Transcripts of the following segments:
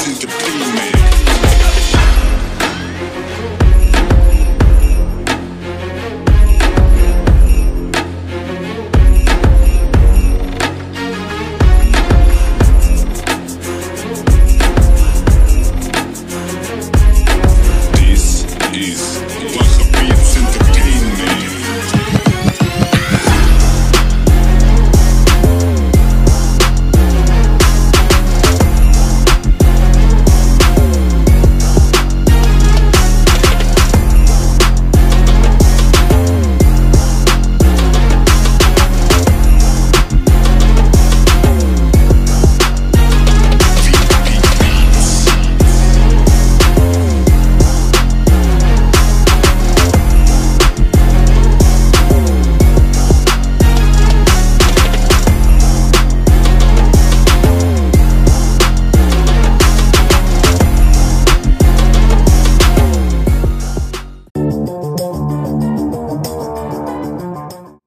Entertainment. This is Baja Beats Entertainment.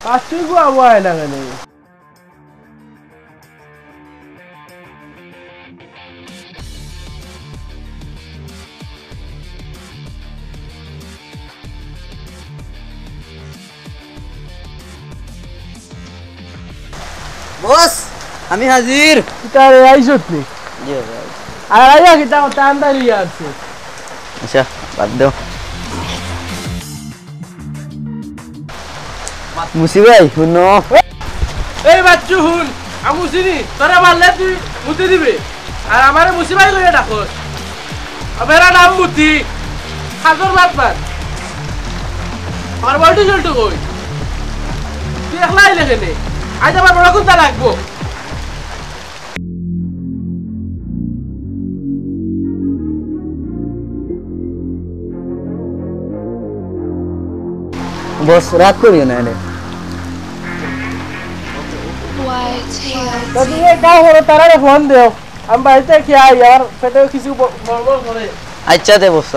Asli gua awal lah ni. Bos, kami hadir. Kita ada aisut ni. Iya, bos. Ada kita tanda lihat sih. Masya, padu. Musibah, huno. Bachchu হুন আমি চিনি তোরা মারলে তুই মুতি দিবি আর আমারে মুসিবাই করে ডাকো মেরা নাম মুতি হাজর মাত মার আমার বলটি চলটু কই তুই একলাই লেখে নে আজ আমার বড় কোনটা লাগবো বস রাত করিও না রে तो तू ये क्या हो रहा तारा ने फोन दे हम बैठे क्या यार पेटे किसी को बोल करे আচ্ছা দে বস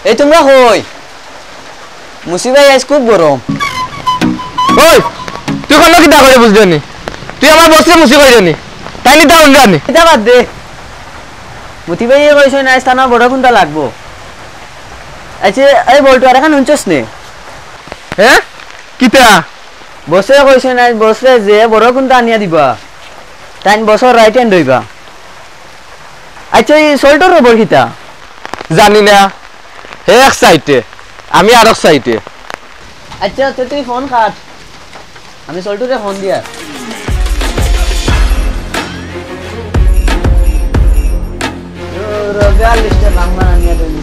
এই তোমরা কই মুসিবাই আজ খুব গরম ওই তুই কোন কি দা করে বুঝছনি তুই আমার বসে মুসিবাই জানি তাই নি দাও জানি এটা বাদ দে মুতিবাই কইছ না স্থানা বড় কোনটা লাগবো আচ্ছা এই বলতো আর এখন উঞ্চস নে হ্যাঁ কিতা বসে কইছ না বসে যে বড় কোনটা আনিয়া দিবা তাই বছর রাইট হ্যান্ড হইবা আচ্ছা এই সোল্টর রবর কিতা জানি না হে এক সাইডে আমি আর এক সাইডে আচ্ছা তুই ফোন কাট আমি সোল্টরে ফোন দিয়া রবিবার লিস্টে বাংলা আনিয়া দেন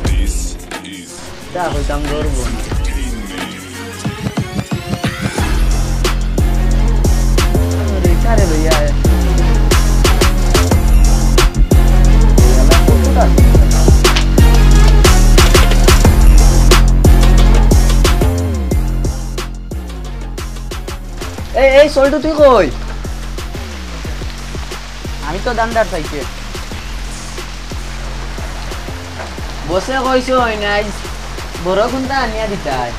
This is তা হইতাম ধরবো রে भैया এই সোল্টু তুই কই আমি তো দান্দার চাইছে বসে কইছো নাই বড় কোনটা আনিয়া দিতাই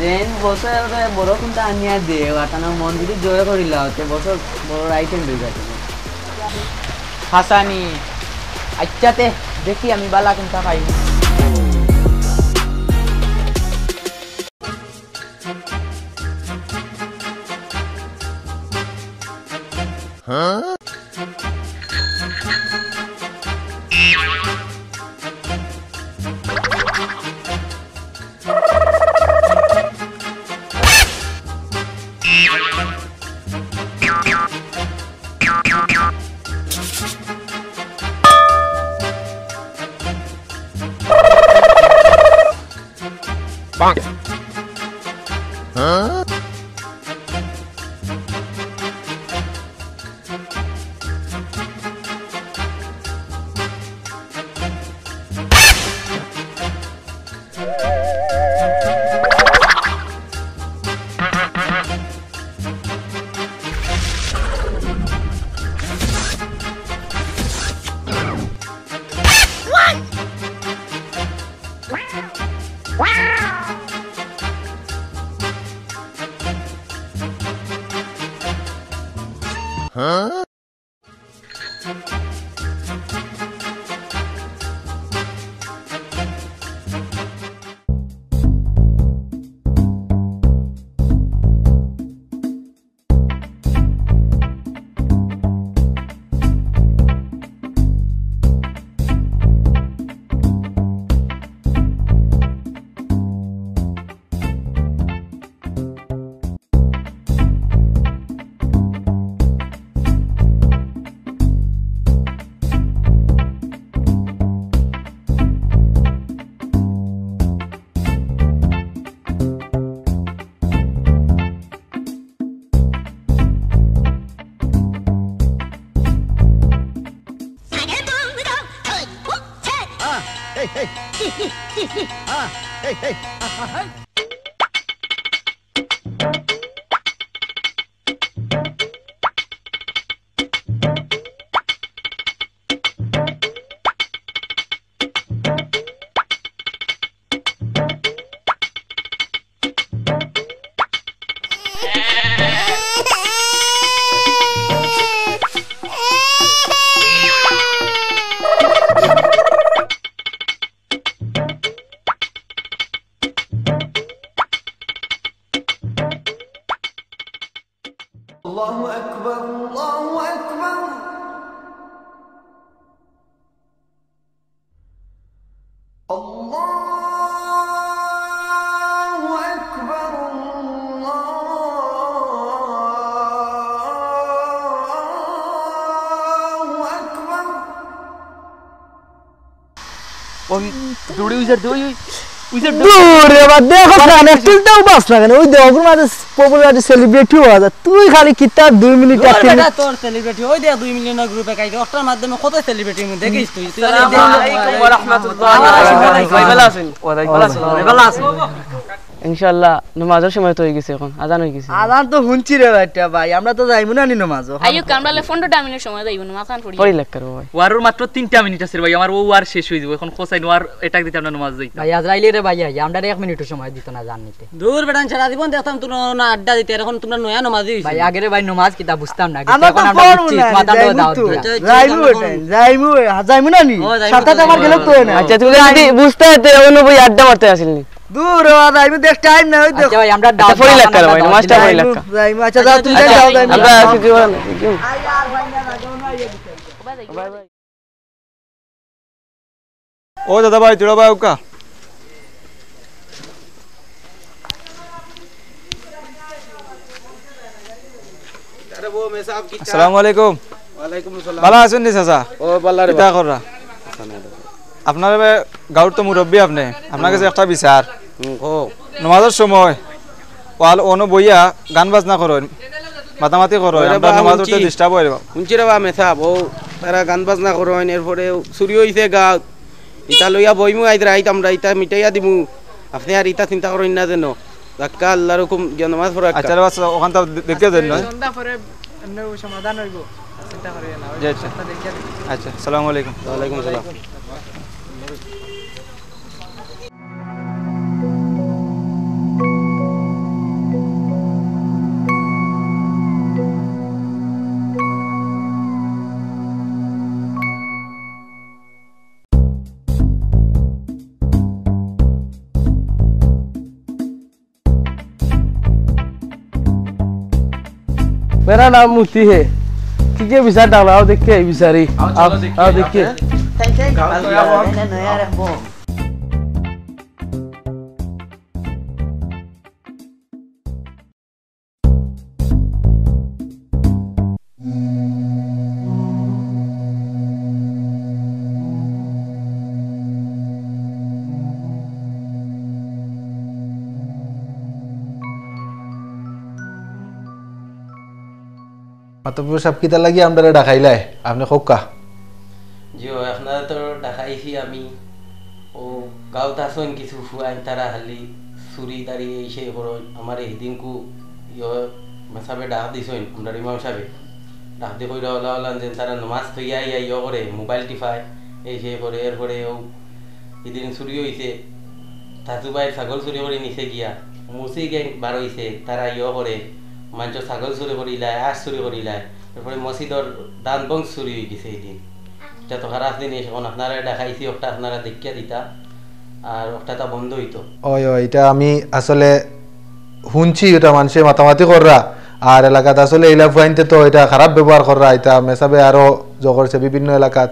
যেন বসে বড় কোনটা আনিয়া দে আটানা মন যদি জয় করিলা তে বছর বড় আইটেম হই যাবে হাসানি আচ্ছাতে দেখি আমি বালা কোনটা পাই Huh? Bonk. Huh? তুই খালি কিতাব 2 মিনিট তোর সেলিব্রিটি ওই দেখ 2 মিলিয়নের গ্রুপে কাইতে ওটার মাধ্যমে কত সেলিব্রিটি দেখিস তুই আসসালামু আলাইকুম ওয়া রাহমাতুল্লাহ ইনশাআল্লাহ নামাজের সময় তো হয়ে গেছে এখন আজান হয়ে গেছে আজান তো হুনছি রে ভাইটা ভাই আমরা তো যাইমু না নি নামাজ আইও কামড়ালে 15 মিনিট সময় যাইবো নামাজ খান পড়ি পড়ি লাগ করব ভাই ওয়ারুর মাত্র 3টা মিনিট আছে ভাই আমার ও ওয়ার শেষ হয়ে যাবে এখন কোসাই নোয়ার এটা দিতে আমরা নামাজ যাই ভাই আজরাইলে রে ভাই আমরা 1 মিনিটও সময় দিত না জান নিতে দূর বেটান ছাড়া দিবন দেখতাম তোমরা না আড্ডা দিতে এখন তোমরা নয়া নামাজ দিছ ভাই আগে রে ভাই নামাজ কিতা বুঝতাম না এখন আমরা বুঝছি মাথা দাও যাইমু না নি সাথে আমার গেল তো না আচ্ছা তুই যদি বুঝতে হতে অন্য বই আড্ডা মারতে আসিনি দূর যাইমু দেখ টাইম না ওই দেখো ভাই আমরা আচ্ছা পড়ি লাগ করব ভাই নামাজটা পড়ি লাগ যাইমু আচ্ছা যাও তুমি যাও যাইমু আমরা কিছু বলেন বাই বাই ও দাদা ভাই তোরা ভাই ওকা আসসালামু আলাইকুম ওয়ালাইকুম আসসালাম ভালো আছেন নি চাচা ও বাল্লারে কিতা কররা আপনার গাঁৱৰ তো মুরব্বী আপনি আপনার কাছে একটা বিচার ও নামাজের সময় ওয়াল অন বইয়া গান বাজনা করেন মাতামাতি করেন আমরা নামাজ পড়তে ডিস্টার্ব হইব শুনছি রে বা মেসাব ও তারা গান বাজনা করেন এরপরে চুরি হইছে গাঁত ইটা লইয়া বইমু আইদরা আইত আমরা ইটা মিটাইয়া দিমু আপনি আর ইটা চিন্তা করেন না যেন জাক্কা আল্লাহর হুকুম নামাজ পড়া আচ্ছা বাস ওখান তো দেখে দেন না সন্ধ্যা পরে এমনি সমাধান হইব চিন্তা করিও না আচ্ছা আসসালামু আলাইকুম ওয়ালাইকুম আসসালাম मेरा नाम मोती है ठीक है विचार डाला आओ देख के विचारी आओ देख के নয়া রাখবো মাতব্বর সাহেব কিতা লাগি আমরা ডাকাইলাই আপনি খোকা জিও আপনারা তো ডাকাইছি আমি ও গাঁৱত আসন কিছু ফুয়াইন তারা হালি চুরি দাঁড়িয়ে এসে করো আমার এই দিনকু মেসাবে ডাক দিছইন আমরা ইমাম সাহেবে ডাক দিয়ে কইরা ওলা যে তারা নমাজ থইয়া ইয়া করে মোবাইল টিফায় এই সে করে এরপরে ও এদিন চুরি হয়েছে তাজু ভাই ছাগল চুরি করে নিচে গিয়া মুসি গ্যাং বার হয়েছে তারা করে মানুষ ছাগল চুরি করিলায় আশ চুরি করিলায় তারপরে মসজিদর দান বংশ চুরি হয়ে গেছে এই দিন এটা তো খারাপ জিনিস এখন আপনারা দেখাইছি একটা আপনারা দেখিয়া দিতা আর একটা বন্ধ হইতো ওই এটা আমি আসলে শুনছি এটা মানুষে মাতামাতি কররা আর এলাকাত আসলে এইলা ফুয়াইনতে তো এটা খারাপ ব্যবহার কররা এটা মেসাবে আরো জগরছে বিভিন্ন এলাকাত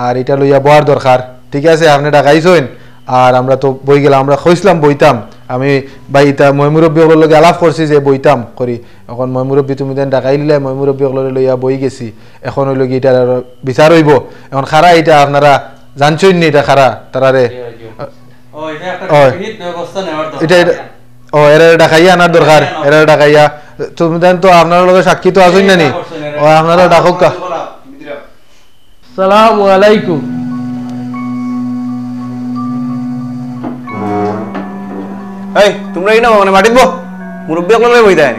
আর এটা লইয়া বয়ার দরকার ঠিক আছে আপনি ডাকাইছেন আর আমরা তো বই গেলাম আমরা কইছিলাম বইতাম আমি ভাই এটা ময়মুরব্বীগুলোর লগে আলাপ করছি যে বইতাম করি এখন ময়মুরব্বী তুমি দেন ডাকাই দিলে ময়মুরব্বীগুলোর লইয়া বই গেছি এখন হইল কি এটা বিচার হইব এখন খারা এটা আপনারা জানছেন নি এটা খারা তারারে এটা ও এরা ডাকাইয়া আনার দরকার এরা ডাকাইয়া তুমি দেন তো আপনার লগে সাক্ষী তো আছেন না নি ও আপনারা ডাকুক আসসালামু আলাইকুম এই তোমরা কি না মানে মাটিত বো মুরব্বী সকলে বই দেয়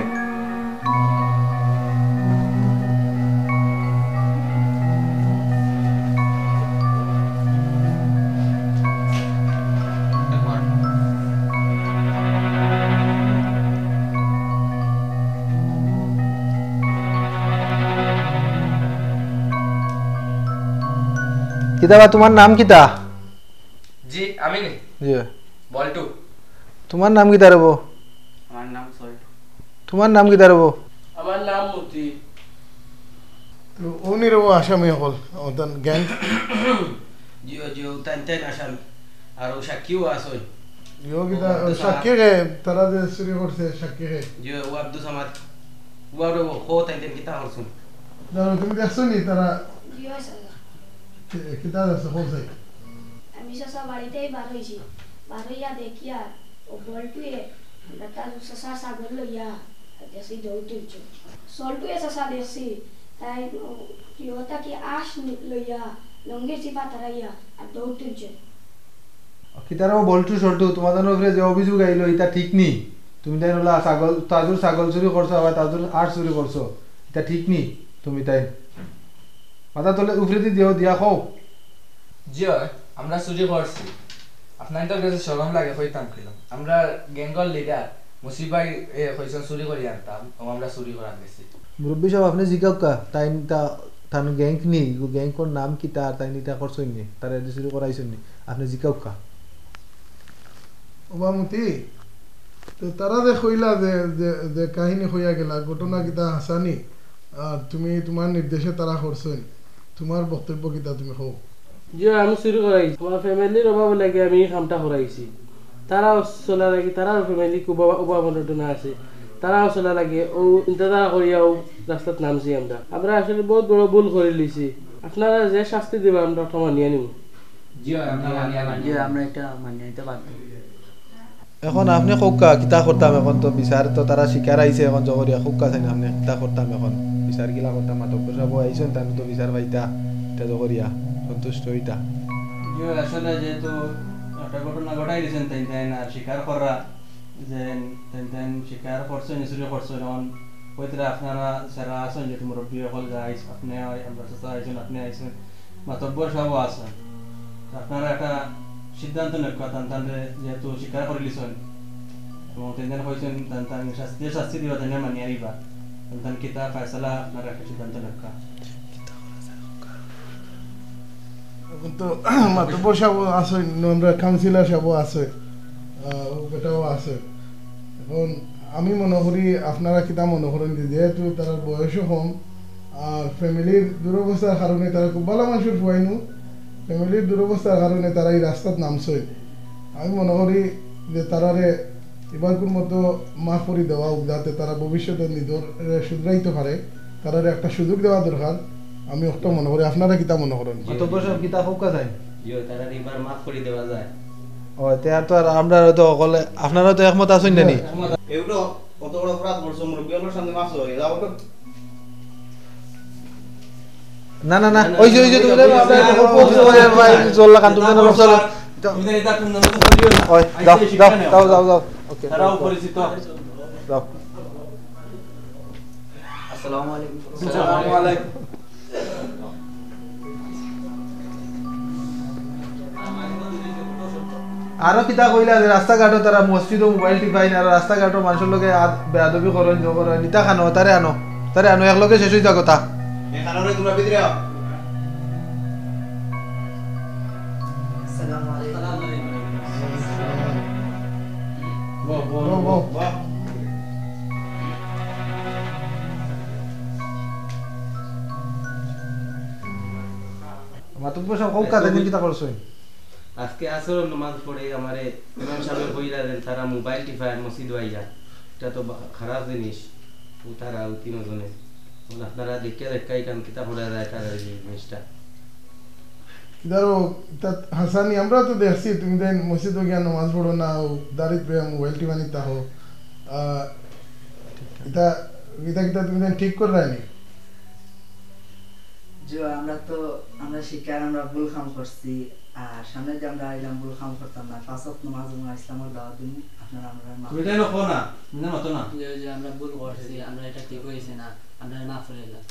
কিতাবা তোমার নাম কিতা? জি আমি নি জি বলটু। তোমার নাম কিতা রব? আমার নাম সল্টু। তোমার নাম কিতা রব? আমার নাম মতি। তো উনি রব আসামি হল ওদান গ্যাং জিও জিও তান আসামি আর ও সাক্ষীও আছে ইও কিতা সাক্ষী রে তারা যে চুরি করছে সাক্ষী রে জিও ও আব্দুল সামাদ ওয়ার ও তান কিতা করছুন জানো তুমি দেখছো নি তারা জিও স্যার কিতা আছে হলছে আমি সসা বাড়িতেই বার হইছি বার হইয়া দেখিয়া ও বলটুয়ে তার সসা সাগর লইয়া দেশি দৌড় তুলছে সল্টুয়ে সসা দেশি তাই ইয়োটা কি আশ লইয়া লঙ্গের চিপা তারাইয়া আর দৌড় তুলছে কিতারা বলটু সল্টু তোমাদের উপরে যে অভিযোগ আইলো এটা ঠিক নি তুমি তাই হলা ছাগল তাজুর ছাগল চুরি করছো আবার তাজুর আট চুরি করছো এটা ঠিক নি তুমি তাই মাথা তোলে উপরে দিও দিয়া খাও জি আমরা চুরি করছি আপনার তো কাছে শরম লাগে কইতাম কিলো আমরা গ্যাঙ্গল লিডার মুসিবাই কইছেন চুরি করি আনতাম আমরা চুরি করা গেছি মুরব্বী সাহেব আপনি জিগাও কা তাই তান গ্যাং নি গ্যাং কোন নাম কি তাই নিটা করছই নি তারে চুরি করাইছই নি আপনি জিগাও কা ওবামতি তো তারা যে কইলা যে কাহিনী হইয়া গেলা ঘটনা কিতা হাসানি আর তুমি তোমার নির্দেশে তারা করছেন তোমার বক্তব্য কিতা তুমি হও যে আমি চুরি করাইছি আমার ফ্যামিলির অভাব লাগে আমি কামটা করাইছি তারাও চলা লাগে তারাও ফ্যামিলি অভাব ঘটনা আছে তারাও চলা লাগে ও চিন্তাধারা করিয়াও রাস্তাত নামছি আমরা আসলে বহুত বড় ভুল করে লিছি আপনারা যে শাস্তি দেবে আমরা ওটা মানিয়ে নিব আমরা এটা মানিয়ে নিতে বাধ্য এখন আপনি কৌকা কিতা করতাম এখন তো বিচার তো তারা শিকার আইছে এখন জগরিয়া কৌকা চাই না আপনি কিতা করতাম এখন বিচার গিলা করতাম মাতব্য সব আইছেন তার তো বিচার পাইতা এটা জগরিয়া সন্তুষ্ট হইতা আসলে যেহেতু একটা ঘটনা ঘটাই দিয়েছেন তাই তাই আর স্বীকার করা যে তাই স্বীকার করছেন চুরি করছেন এখন হইতে আপনারা যারা আছেন যেহেতু মুরব্বী সকল যা আইস আপনি আমরা আইছেন আপনি আইছেন মাতব্বর সবও আছেন আপনারা একটা সিদ্ধান্ত নেওয়া তান্তানরে যেহেতু স্বীকার করে লিছেন এবং তেন হয়েছেন তান্তান শাস্তি দিবা তেনে মানিয়ে আইবা তান্তান কিতা ফয়সালা আপনারা একটা সিদ্ধান্ত নেওয়া তো মাতব্য সাহেব আছে আমরা কাউন্সিলর সাহেব আছে বেটাও আছে এখন আমি মনে করি আপনারা কিতা মনে করেন যেহেতু তার বয়সও কম আর ফ্যামিলির দুরবস্থার কারণে তারা খুব ভালো মানুষের ফুয়াইনু ফ্যামিলির দুরবস্থার কারণে তারা এই রাস্তাত নামছে আমি মনে করি যে তারারে এবারকুর মতো মাফ করে দেওয়া যাতে তারা ভবিষ্যতে নিজের শুধরাইতে পারে তারারে একটা সুযোগ দেওয়া দরকার আমি একটা মনে করি আপনারা কিতা মনে করেন মাতব্য সাহেব কিতা কৌকা চাই তারা এবার মাফ করে দেওয়া যায় ও তেয়ার তো আর আমরা তো সকলে আপনারা তো একমত আছেন জানি এগুলো কত বড় অপরাধ করছো মুরব্বীর সামনে মাফ হয়ে যাও না না না ওই যে তুমি চললা কান তুমি না চলো ওই যাও যাও যাও ওকে তারাও পরিচিত যাও আসসালামু আলাইকুম আসসালামু আলাইকুম আরো কিতা কইলা যে রাস্তাঘাটও তারা মসজিদও মোবাইল টিপাই না আর রাস্তাঘাটও মানুষের লগে বেয়াদবি করেন জগরেন নিতা খানো তারে আনো একলগে শেষ হইতা কথা এখানে তোমরা ভিতরে আও আসসালামু আলাইকুম মাতব্য সব কৌকা দিন কিতা করছই আজকে আসর নামাজ পড়ে আমারে ইমাম সাহেব কইরা দেন তারা মোবাইল টিপায় মসজিদ আইয়া এটা তো খারাপ জিনিস ও তারা তিনজনে আপনারা দেখাই কান কিতা পড়া যায় তারা এই জিনিসটা ধরো হাসানি আমরা তো দেখছি তুমি দেন মসজিদ গিয়া নামাজ পড়ো না দাঁড়িয়ে পেয়ে মোবাইল টিপানি তাহো এটা এটা কিতা তুমি দেন ঠিক করে রায়নি যে আমরা শিকার আমরা ভুল কাম করছি আর সামনে যে আমরা আইলাম ভুল কাম করতাম না 5 ওয়াক্ত নামাজ ইসলামের দাওয়াত দিন আপনারা আমরা তুমি তাই না না মত না যে আমরা ভুল করছি আমরা এটা ঠিক হইছে না আমরা মাফ করে দিলাম